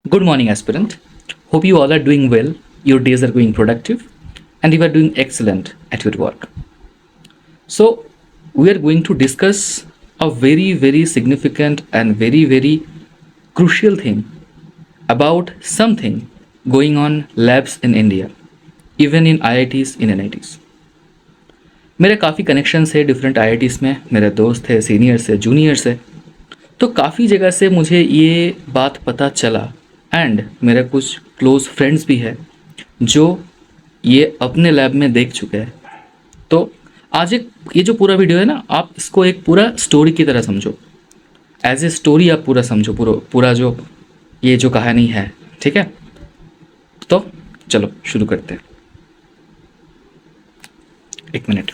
Good morning, aspirant. Hope you all are doing well, your days are going productive, and you are doing excellent at your work. So, we are going to discuss a very significant and very crucial thing about something going on labs in India, even in IITs, in NITs. मेरे काफ़ी connections है different IITs में, मेरे दोस्त है, seniors है, juniors है, तो काफ़ी जगह से मुझे ये बात पता चला एंड मेरे कुछ क्लोज फ्रेंड्स भी है जो ये अपने लैब में देख चुके हैं। तो आज एक ये जो पूरा वीडियो है ना, आप इसको एक पूरा स्टोरी की तरह समझो, एज ए स्टोरी आप पूरा समझो, पूरा जो ये जो कहानी है, ठीक है। तो चलो शुरू करते हैं। एक minute.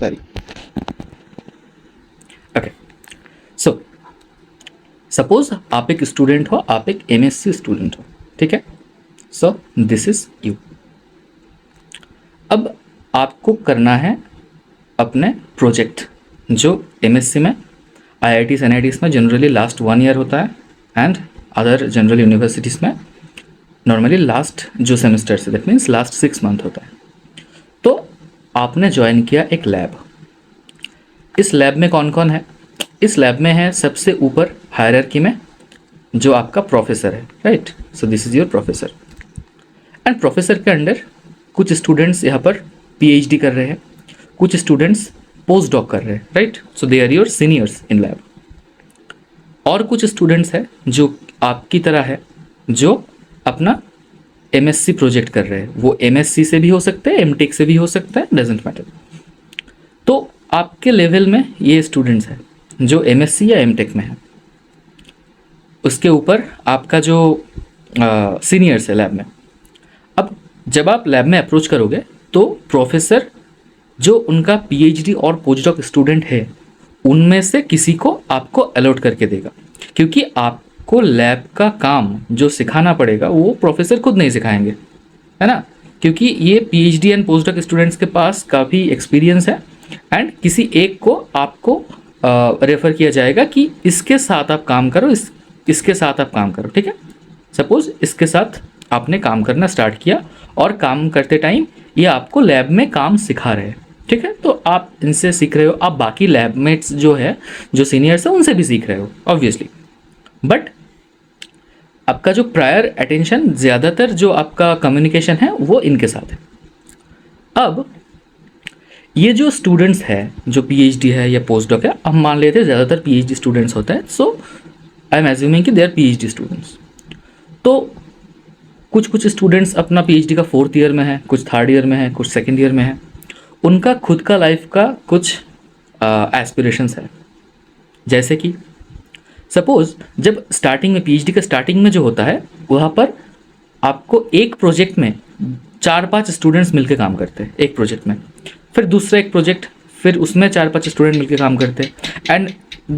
Sorry. Okay, so suppose आप एक स्टूडेंट हो, आप एक MSc स्टूडेंट हो, ठीक है। So this is you. अब आपको करना है अपने प्रोजेक्ट, जो MSc में IITs NITs में जनरली लास्ट 1 ईयर होता है एंड अदर जनरल यूनिवर्सिटीज़ में नॉर्मली लास्ट जो सेमेस्टर से, दैट मीन्स लास्ट 6 मंथ होता है। तो आपने ज्वाइन किया एक लैब। इस लैब में कौन कौन है? इस लैब में है सबसे ऊपर हायरार्की में जो आपका प्रोफेसर है, right. So this is your professor and professor के अंडर कुछ स्टूडेंट्स यहाँ पर PhD कर रहे हैं, कुछ स्टूडेंट्स पोस्ट डॉक कर रहे हैं, right. So they are your seniors in lab. और कुछ स्टूडेंट्स हैं जो आपकी तरह है, जो अपना MSc प्रोजेक्ट कर रहे हैं। वो MSc से भी हो सकते हैं, MTech से भी हो सकता है, डजेंट मैटर। तो आपके लेवल में ये स्टूडेंट्स हैं जो MSc या MTech में है। उसके ऊपर आपका जो सीनियर्स है लैब में। अब जब आप लैब में अप्रोच करोगे तो प्रोफेसर जो उनका PhD और पोस्टडॉक स्टूडेंट है उनमें से किसी को आपको अलॉट करके देगा, क्योंकि आपको लैब का काम जो सिखाना पड़ेगा वो प्रोफेसर खुद नहीं सिखाएंगे, है ना। क्योंकि ये PhD एंड पोस्टडॉक स्टूडेंट्स के पास काफ़ी एक्सपीरियंस है एंड किसी एक को आपको रेफ़र किया जाएगा कि इसके साथ आप काम करो, इसके साथ आप काम करो, ठीक है। सपोज इसके साथ आपने काम करना स्टार्ट किया और काम करते टाइम ये आपको लैब में काम सिखा रहे हैं, ठीक है। तो आप इनसे सीख रहे हो, आप बाकी लैबमेट्स जो है, जो सीनियर्स है, उनसे भी सीख रहे हो ऑब्वियसली। बट आपका जो प्रायर अटेंशन, ज़्यादातर जो आपका कम्युनिकेशन है वो इनके साथ है। अब ये जो स्टूडेंट्स है, जो PhD है या पोस्ट डॉक है, हम मान लेते हैं ज़्यादातर PhD स्टूडेंट्स होता है। सो आई एम एज्यूमिंग कि दे आर PhD स्टूडेंट्स। तो कुछ स्टूडेंट्स अपना PhD का 4th ईयर में है, कुछ 3rd ईयर में है, कुछ 2nd ईयर में है। उनका खुद का लाइफ का कुछ एस्पिरेशंस है। जैसे कि सपोज जब स्टार्टिंग में PhD का स्टार्टिंग में जो होता है, वहाँ पर आपको एक प्रोजेक्ट में 4-5 स्टूडेंट्स मिलकर काम करते हैं एक प्रोजेक्ट में, फिर दूसरा एक प्रोजेक्ट, फिर उसमें 4-5 स्टूडेंट मिलकर काम करते हैं एंड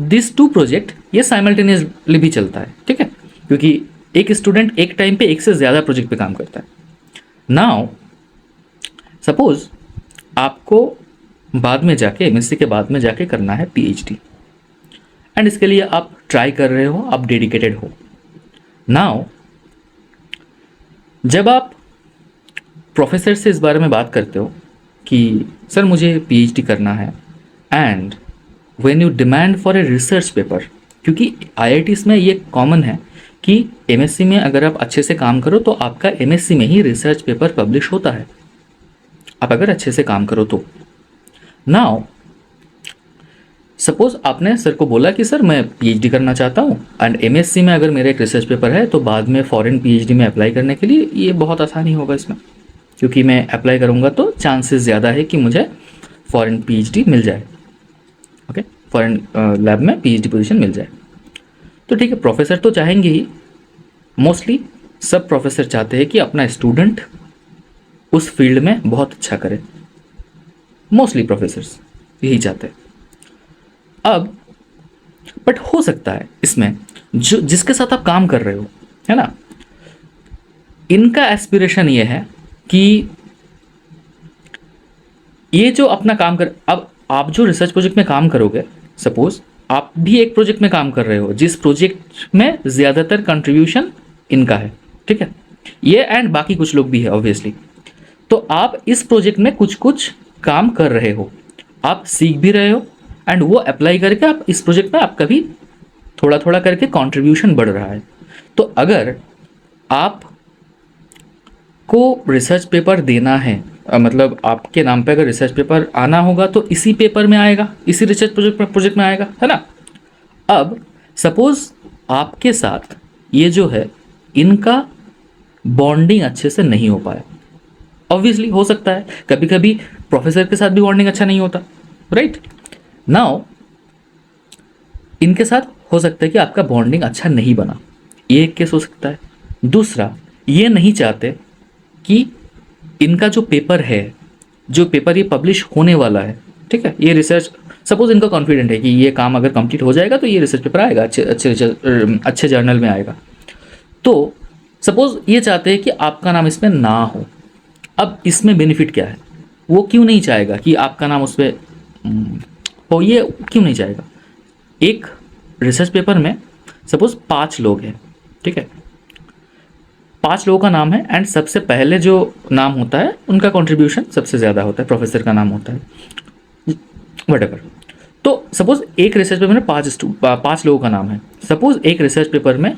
दिस 2 प्रोजेक्ट ये साइमल्टेनियसली भी चलता है, ठीक है। क्योंकि एक स्टूडेंट एक टाइम पे एक से ज़्यादा प्रोजेक्ट पे काम करता है। नाउ सपोज आपको बाद में जाके MSc के बाद में जाके करना है PhD एंड इसके लिए आप ट्राई कर रहे हो, आप डेडिकेटेड हो। नाउ जब आप प्रोफेसर से इस बारे में बात करते हो कि सर मुझे PhD करना है and when you demand for a research paper, क्योंकि IITs में ये कॉमन है कि MSc में अगर आप अच्छे से काम करो तो आपका MSc में ही रिसर्च पेपर पब्लिश होता है, आप अगर अच्छे से काम करो तो। नाउ सपोज आपने सर को बोला कि सर मैं PhD करना चाहता हूँ एंड MSc में अगर मेरा एक रिसर्च पेपर है तो बाद में फॉरेन PhD में अप्लाई करने के लिए ये बहुत आसानी होगा इसमें, क्योंकि मैं अप्लाई करूँगा तो चांसेस ज़्यादा है कि मुझे फॉरेन PhD मिल जाए, ओके, फॉरेन लैब में PhD पोजीशन मिल जाए। तो ठीक है, प्रोफेसर तो चाहेंगे ही, मोस्टली सब प्रोफेसर चाहते हैं कि अपना स्टूडेंट उस फील्ड में बहुत अच्छा करे, मोस्टली प्रोफेसर्स यही चाहते हैं। अब बट हो सकता है इसमें जो जिसके साथ आप काम कर रहे हो, है ना, इनका एस्पिरेशन ये है कि ये जो अपना काम कर, अब आप जो रिसर्च प्रोजेक्ट में काम करोगे, सपोज आप भी एक प्रोजेक्ट में काम कर रहे हो जिस प्रोजेक्ट में ज़्यादातर कंट्रीब्यूशन इनका है, ठीक है, ये एंड बाकी कुछ लोग भी है ऑब्वियसली। तो आप इस प्रोजेक्ट में कुछ कुछ काम कर रहे हो, आप सीख भी रहे हो, एंड वो अप्लाई करके आप इस प्रोजेक्ट में आपका भी थोड़ा थोड़ा करके कंट्रीब्यूशन बढ़ रहा है। तो अगर आप को रिसर्च पेपर देना है, मतलब आपके नाम पे अगर रिसर्च पेपर आना होगा तो इसी पेपर में आएगा, इसी रिसर्च प्रोजेक्ट में आएगा, है ना। अब सपोज आपके साथ ये जो है इनका बॉन्डिंग अच्छे से नहीं हो पाया, ऑब्वियसली हो सकता है कभी कभी प्रोफेसर के साथ भी बॉन्डिंग अच्छा नहीं होता, राइट। नाउ इनके साथ हो सकता है कि आपका बॉन्डिंग अच्छा नहीं बना, ये एक केस हो सकता है। दूसरा, ये नहीं चाहते कि इनका जो पेपर है, जो पेपर ये पब्लिश होने वाला है, ठीक है, ये रिसर्च, सपोज इनका कॉन्फिडेंट है कि ये काम अगर कंप्लीट हो जाएगा तो ये रिसर्च पेपर आएगा, अच्छे जर्नल में आएगा। तो सपोज ये चाहते हैं कि आपका नाम इसमें ना हो। अब इसमें बेनिफिट क्या है, वो क्यों नहीं चाहेगा कि आपका नाम उस पर हो, ये क्यों नहीं चाहेगा। एक रिसर्च पेपर में सपोज 5 लोग हैं, ठीक है, 5 लोगों का नाम है, एंड सबसे पहले जो नाम होता है उनका कंट्रीब्यूशन सबसे ज़्यादा होता है, प्रोफेसर का नाम होता है, वटेवर। तो सपोज एक रिसर्च पेपर में 5 लोगों का नाम है, सपोज एक रिसर्च पेपर में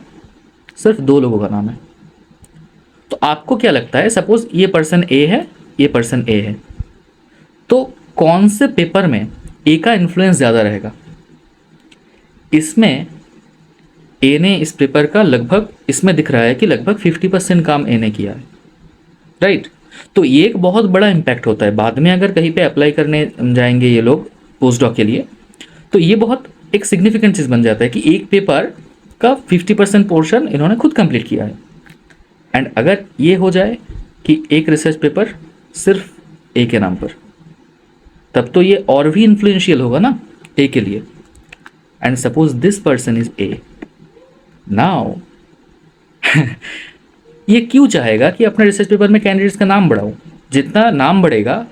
सिर्फ 2 लोगों का नाम है। तो आपको क्या लगता है, सपोज ये पर्सन ए है, ये पर्सन ए है, तो कौन से पेपर में ए का इन्फ्लुएंस ज़्यादा रहेगा। इसमें ए ने इस पेपर का लगभग, इसमें दिख रहा है कि लगभग 50% काम ए ने किया है, राइट। तो ये एक बहुत बड़ा इम्पैक्ट होता है। बाद में अगर कहीं पे अप्लाई करने जाएंगे ये लोग पोस्ट डॉक के लिए, तो ये बहुत एक सिग्निफिकेंट चीज़ बन जाता है कि एक पेपर का 50% पोर्शन इन्होंने खुद कंप्लीट किया है। एंड अगर ये हो जाए कि एक रिसर्च पेपर सिर्फ ए के नाम पर, तब तो ये और भी इन्फ्लुएंशियल होगा ना ए के लिए। And suppose this person is a, now ये क्यों चाहेगा कि अपने रिसर्च पेपर में कैंडिडेट्स का नाम बढ़ाऊं। जितना नाम बढ़ेगा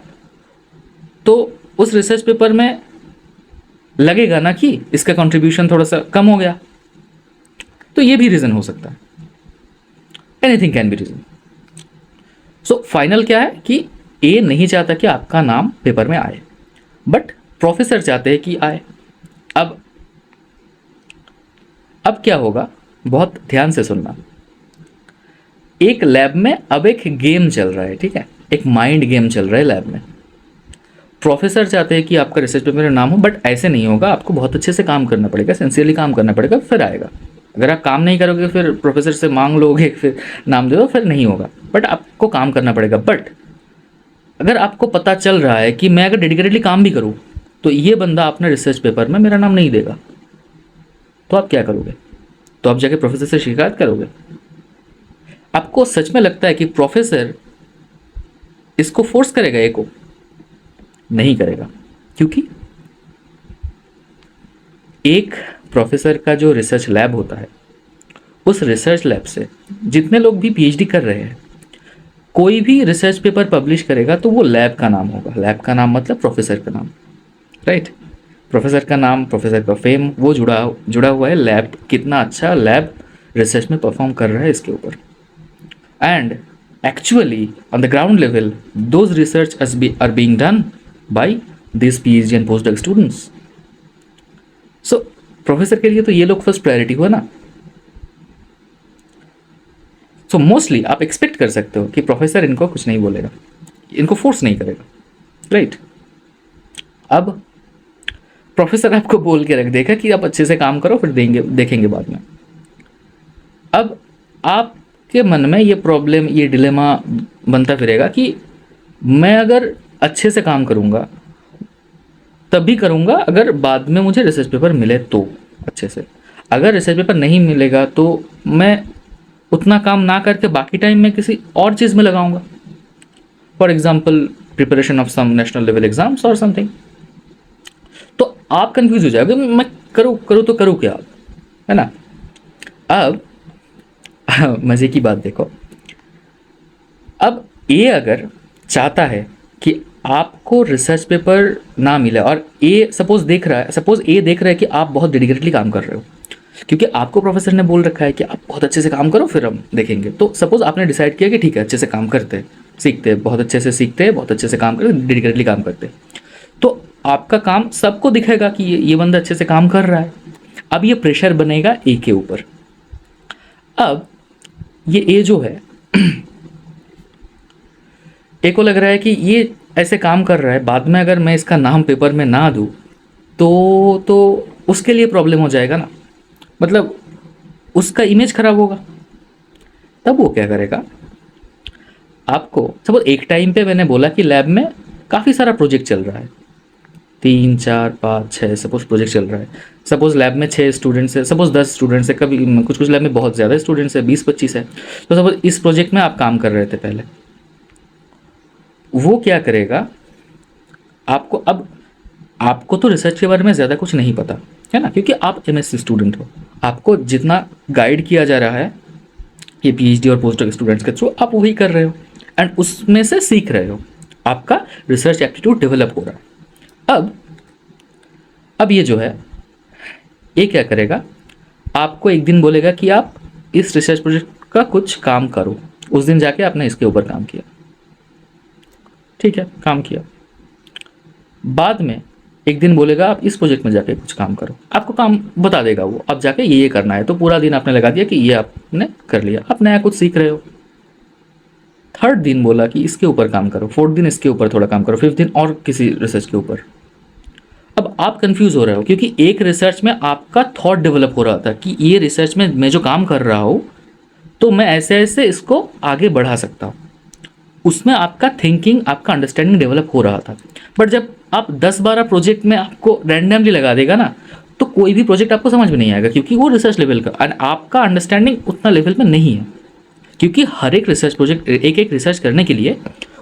तो उस रिसर्च पेपर में लगेगा ना कि इसका कंट्रीब्यूशन थोड़ा सा कम हो गया। तो ये भी रीज़न हो सकता है, anything can be reason. So final क्या है कि ए नहीं चाहता कि आपका नाम पेपर में आए, बट प्रोफेसर चाहते हैं कि आए। अब क्या होगा, बहुत ध्यान से सुनना। एक लैब में अब एक गेम चल रहा है, ठीक है, एक माइंड गेम चल रहा है लैब में। प्रोफेसर चाहते हैं कि आपका रिसर्च पेपर में नाम हो, बट ऐसे नहीं होगा, आपको बहुत अच्छे से काम करना पड़ेगा, सिंसियरली काम करना पड़ेगा, फिर आएगा। अगर आप काम नहीं करोगे, फिर प्रोफेसर से मांग लोगे, फिर नाम दे दो, फिर नहीं होगा, बट आपको काम करना पड़ेगा। बट अगर आपको पता चल रहा है कि मैं अगर डेडिकेटेडली काम भी करूँ तो ये बंदा अपने रिसर्च पेपर में मेरा नाम नहीं देगा, तो आप क्या करोगे, तो आप जाके प्रोफेसर से शिकायत करोगे। आपको सच में लगता है कि प्रोफेसर इसको फोर्स करेगा, ए को नहीं करेगा, क्योंकि एक प्रोफेसर का जो रिसर्च लैब होता है, उस रिसर्च लैब से जितने लोग भी पीएचडी कर रहे हैं, कोई भी रिसर्च पेपर पब्लिश करेगा तो वो लैब का नाम होगा। लैब का नाम मतलब प्रोफेसर का नाम, राइट। प्रोफेसर का नाम, प्रोफेसर का फेम, वो जुड़ा हुआ है लैब, कितना अच्छा लैब रिसर्च में परफॉर्म कर रहा है इसके ऊपर। And actually on the ground level those research are being done by this PhD and post doc students. So professor के लिए तो ये लोग फर्स्ट प्रायोरिटी हुआ ना। सो मोस्टली आप एक्सपेक्ट कर सकते हो कि प्रोफेसर इनको कुछ नहीं बोलेगा, इनको फोर्स नहीं करेगा, राइट। अब प्रोफेसर आपको बोल के रख देगा कि आप अच्छे से काम करो, फिर देखेंगे बाद में। अब आपके मन में ये प्रॉब्लम, ये डिलेमा बनता फिरेगा कि मैं अगर अच्छे से काम करूँगा तभी करूँगा अगर बाद में मुझे रिसर्च पेपर मिले तो अच्छे से। अगर रिसर्च पेपर नहीं मिलेगा तो मैं उतना काम ना करके बाकी टाइम में किसी और चीज़ में लगाऊंगा, for example preparation of some national level exams और समथिंग। तो आप कंफ्यूज हो जाओगे, मैं करूँ तो करूँ क्या, है ना। अब मज़े की बात देखो, अब ये अगर चाहता है कि आपको रिसर्च पेपर ना मिले और सपोज ए देख रहा है कि आप बहुत डेडिकेटली काम कर रहे हो, क्योंकि आपको प्रोफेसर ने बोल रखा है कि आप बहुत अच्छे से काम करो फिर हम देखेंगे। तो सपोज आपने डिसाइड किया कि ठीक है अच्छे से काम करते हैं, सीखते हैं, बहुत अच्छे से सीखते हैं, बहुत अच्छे से काम करते, डेडिकेटली काम करते हैं, तो आपका काम सबको दिखेगा कि ये बंदा अच्छे से काम कर रहा है। अब ये प्रेशर बनेगा ए के ऊपर। अब ये ए जो है ए को लग रहा है कि ये ऐसे काम कर रहा है, बाद में अगर मैं इसका नाम पेपर में ना दूँ तो उसके लिए प्रॉब्लम हो जाएगा ना, मतलब उसका इमेज खराब होगा। तब वो क्या करेगा, आपको सपोज एक टाइम पे मैंने बोला कि लैब में काफ़ी सारा प्रोजेक्ट चल रहा है, 3 4 5 6 सपोज प्रोजेक्ट चल रहा है। सपोज लैब में 6 स्टूडेंट्स है, सपोज 10 स्टूडेंट्स है, कभी कुछ कुछ लैब में बहुत ज़्यादा स्टूडेंट्स है, 20 25 है। तो सपोज इस प्रोजेक्ट में आप काम कर रहे थे पहले, वो क्या करेगा, आपको तो रिसर्च के बारे में ज़्यादा कुछ नहीं पता है ना, क्योंकि आप एमएससी स्टूडेंट हो। आपको जितना गाइड किया जा रहा है ये पीएचडी और पोस्ट डॉक स्टूडेंट्स के थ्रू, आप वही कर रहे हो एंड उसमें से सीख रहे हो, आपका रिसर्च एप्टीट्यूड डेवलप हो रहा है। अब ये जो है ये क्या करेगा, आपको एक दिन बोलेगा कि आप इस रिसर्च प्रोजेक्ट का कुछ काम करो। उस दिन जाके आपने इसके ऊपर काम किया, ठीक है, काम किया। बाद में एक दिन बोलेगा आप इस प्रोजेक्ट में जाके कुछ काम करो, आपको काम बता देगा वो, अब जाके ये करना है। तो पूरा दिन आपने लगा दिया कि ये आपने कर लिया, आप नया कुछ सीख रहे हो। थर्ड दिन बोला कि इसके ऊपर काम करो, फोर्थ दिन इसके ऊपर थोड़ा काम करो, फिफ्थ दिन और किसी रिसर्च के ऊपर। अब आप कंफ्यूज हो रहे हो क्योंकि एक रिसर्च में आपका थॉट डेवलप हो रहा था कि ये रिसर्च में मैं जो काम कर रहा हूँ तो मैं ऐसे ऐसे इसको आगे बढ़ा सकता हूँ, उसमें आपका थिंकिंग, आपका अंडरस्टैंडिंग डेवलप हो रहा था। बट जब आप 10-12 प्रोजेक्ट में आपको रैंडमली लगा देगा ना, तो कोई भी प्रोजेक्ट आपको समझ में नहीं आएगा, क्योंकि वो रिसर्च लेवल का एंड आपका अंडरस्टैंडिंग उतना लेवल में नहीं है। क्योंकि हर एक रिसर्च प्रोजेक्ट, एक एक रिसर्च करने के लिए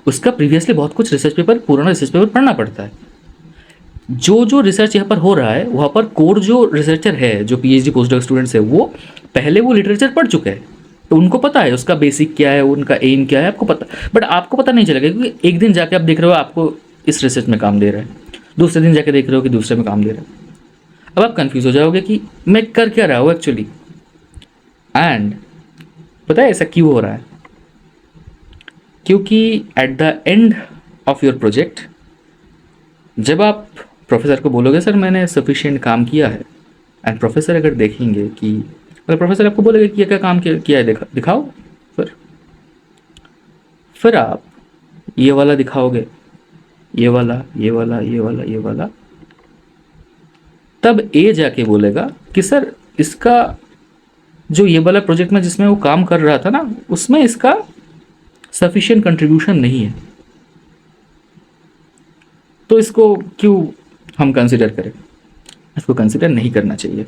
उसका प्रीवियसली बहुत कुछ रिसर्च पेपर, पुराना रिसर्च पेपर पढ़ना पड़ता है। जो रिसर्च यहाँ पर हो रहा है वहाँ पर कोर जो रिसर्चर है, जो पीएचडी पोस्ट डॉक स्टूडेंट्स है, वो पहले वो लिटरेचर पढ़ चुके हैं, तो उनको पता है उसका बेसिक क्या है, उनका एम क्या है, आपको पता। बट आपको पता नहीं चलेगा क्योंकि एक दिन जाके आप देख रहे हो आपको इस रिसर्च में काम दे रहा है, दूसरे दिन जाके देख रहे हो कि दूसरे में काम दे रहा है। अब आप कंफ्यूज हो जाओगे कि मैं कर क्या रहा हूँ एक्चुअली। एंड पता है ऐसा क्यों हो रहा है, क्योंकि at the end of your project जब आप प्रोफेसर को बोलोगे सर मैंने सफिशिएंट काम किया है, एंड प्रोफेसर अगर देखेंगे कि, अगर प्रोफेसर आपको बोलेगा कि ये क्या काम किया है दिखाओ, फिर आप ये वाला दिखाओगे, ये वाला, ये वाला, ये वाला, ये वाला, तब ए जाके बोलेगा कि सर इसका जो ये वाला प्रोजेक्ट में जिसमें वो काम कर रहा था ना, उसमें इसका सफिशिएंट कंट्रीब्यूशन नहीं है, तो इसको क्यों हम कंसिडर करें, इसको कंसिडर नहीं करना चाहिए।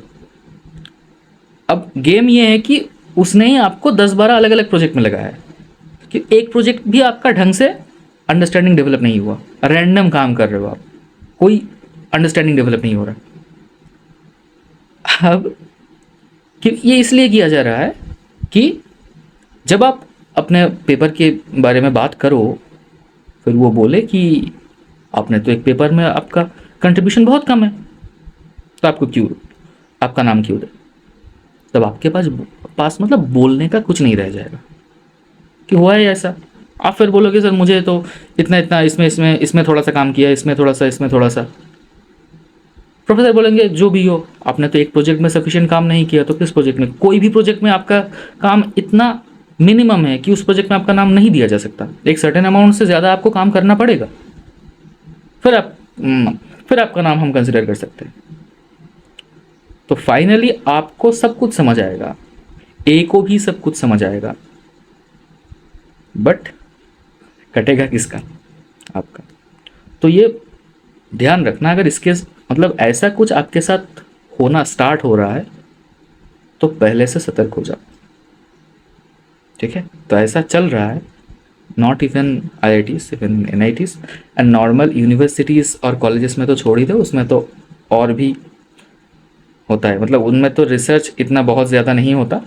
अब गेम ये है कि उसने ही आपको 10-12 अलग अलग प्रोजेक्ट में लगाया है कि एक प्रोजेक्ट भी आपका ढंग से अंडरस्टैंडिंग डेवलप नहीं हुआ, रैंडम काम कर रहे हो आप, कोई अंडरस्टैंडिंग डेवलप नहीं हो रहा। अब ये इसलिए किया जा रहा है कि जब आप अपने पेपर के बारे में बात करो फिर वो बोले कि आपने तो एक पेपर में आपका कंट्रीब्यूशन बहुत कम है, तो आपको क्यों, आपका नाम क्यों दे, तब आपके पास मतलब बोलने का कुछ नहीं रह जाएगा कि हुआ है ऐसा। आप फिर बोलोगे सर मुझे तो इतना इसमें थोड़ा सा काम किया, इसमें थोड़ा सा। प्रोफेसर बोलेंगे जो भी हो, आपने तो एक प्रोजेक्ट में सफिशिएंट काम नहीं किया, तो किस प्रोजेक्ट में, कोई भी प्रोजेक्ट में आपका काम इतना मिनिमम है कि उस प्रोजेक्ट में आपका नाम नहीं दिया जा सकता, एक सर्टेन अमाउंट से ज़्यादा आपको काम करना पड़ेगा, फिर आपका नाम हम कंसिडर कर सकते हैं। तो फाइनली आपको सब कुछ समझ आएगा, ए को भी सब कुछ समझ आएगा, बट कटेगा किसका, आपका। तो ये ध्यान रखना, अगर इसके मतलब ऐसा कुछ आपके साथ होना स्टार्ट हो रहा है तो पहले से सतर्क हो जाओ, ठीक है। तो ऐसा चल रहा है, not even IITs, even NITs and normal universities और कॉलेजेस में तो छोड़ ही दो, उसमें तो और भी होता है, मतलब उनमें तो रिसर्च इतना बहुत ज़्यादा नहीं होता,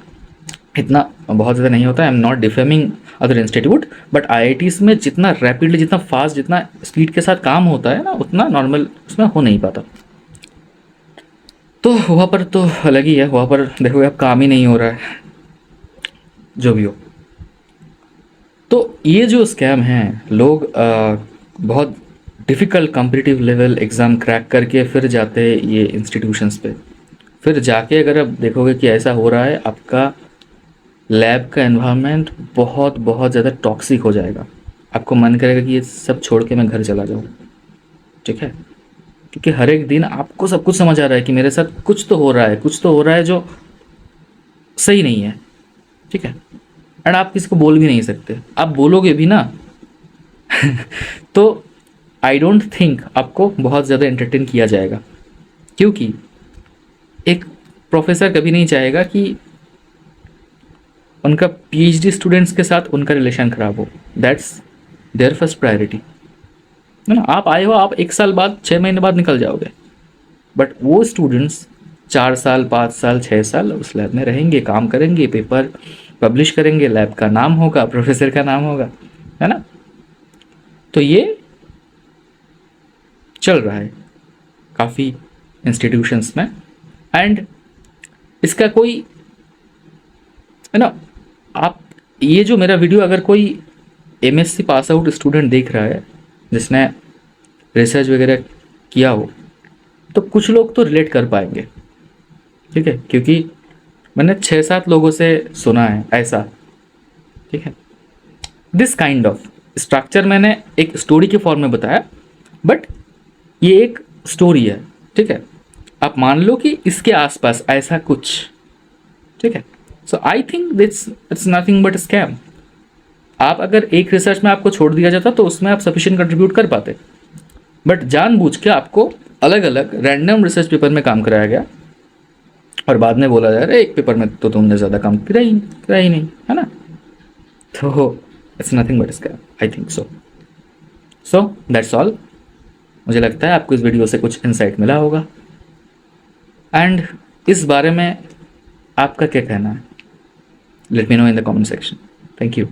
इतना बहुत ज़्यादा नहीं होता। I am not defaming other institute, but IITs में जितना रैपिडली, जितना फास्ट, जितना स्पीड के साथ काम होता है ना, उतना नॉर्मल उसमें हो नहीं पाता। तो वहाँ पर तो अलग ही है, वहाँ पर देखोगे अब काम ही नहीं हो रहा है, जो भी हो। तो ये जो स्कैम हैं, लोग बहुत difficult competitive level exam crack करके फिर जाते हैं ये इंस्टीट्यूशंस पे। फिर जाके अगर आप देखोगे कि ऐसा हो रहा है, आपका लैब का एनवायरनमेंट बहुत बहुत ज़्यादा टॉक्सिक हो जाएगा। आपको मन करेगा कि ये सब छोड़ के मैं घर चला जाऊँ, ठीक है? क्योंकि हर एक दिन आपको सब कुछ समझ आ रहा है कि मेरे साथ कुछ तो हो रहा है, कुछ तो हो रहा है जो सही नहीं है, ठीक है? एंड आप किसी को बोल भी नहीं सकते। आप बोलोगे भी ना तो आई डोंट थिंक आपको बहुत ज़्यादा एंटरटेन किया जाएगा, क्योंकि एक प्रोफेसर कभी नहीं चाहेगा कि उनका पीएचडी स्टूडेंट्स के साथ उनका रिलेशन ख़राब हो। दैट्स देयर फर्स्ट प्रायोरिटी, है ना? आप आए हो, आप 1 साल बाद, 6 महीने बाद निकल जाओगे, बट वो स्टूडेंट्स 4 साल, 5 साल, 6 साल उस लैब में रहेंगे, काम करेंगे, पेपर पब्लिश करेंगे, लैब का नाम होगा, प्रोफेसर का नाम होगा, है ना? तो ये चल रहा है काफ़ी इंस्टीट्यूशंस में। एंड इसका कोई, है ना, आप ये जो मेरा वीडियो अगर कोई एमएससी पास आउट स्टूडेंट देख रहा है जिसने रिसर्च वगैरह किया हो, तो कुछ लोग तो रिलेट कर पाएंगे, ठीक है? क्योंकि मैंने 6-7 लोगों से सुना है ऐसा, ठीक है? दिस काइंड ऑफ स्ट्रक्चर मैंने एक स्टोरी के फॉर्म में बताया, बट ये एक स्टोरी है, ठीक है? आप मान लो कि इसके आसपास ऐसा कुछ, ठीक है? So I think that's it's nothing but scam. आप अगर एक रिसर्च में आपको छोड़ दिया जाता तो उसमें आप सफिशिएंट कंट्रीब्यूट कर पाते, बट जानबूझ के आपको अलग अलग रैंडम रिसर्च पेपर में काम कराया गया और बाद में बोला जा रहा है एक पेपर में तो तुमने ज़्यादा काम करा ही नहीं, है ना? तो it's nothing but scam, I think so. So that's all. मुझे लगता है आपको इस वीडियो से कुछ इंसाइट मिला होगा। एंड इस बारे में आपका क्या कहना है? Let me know in the comment section. Thank you.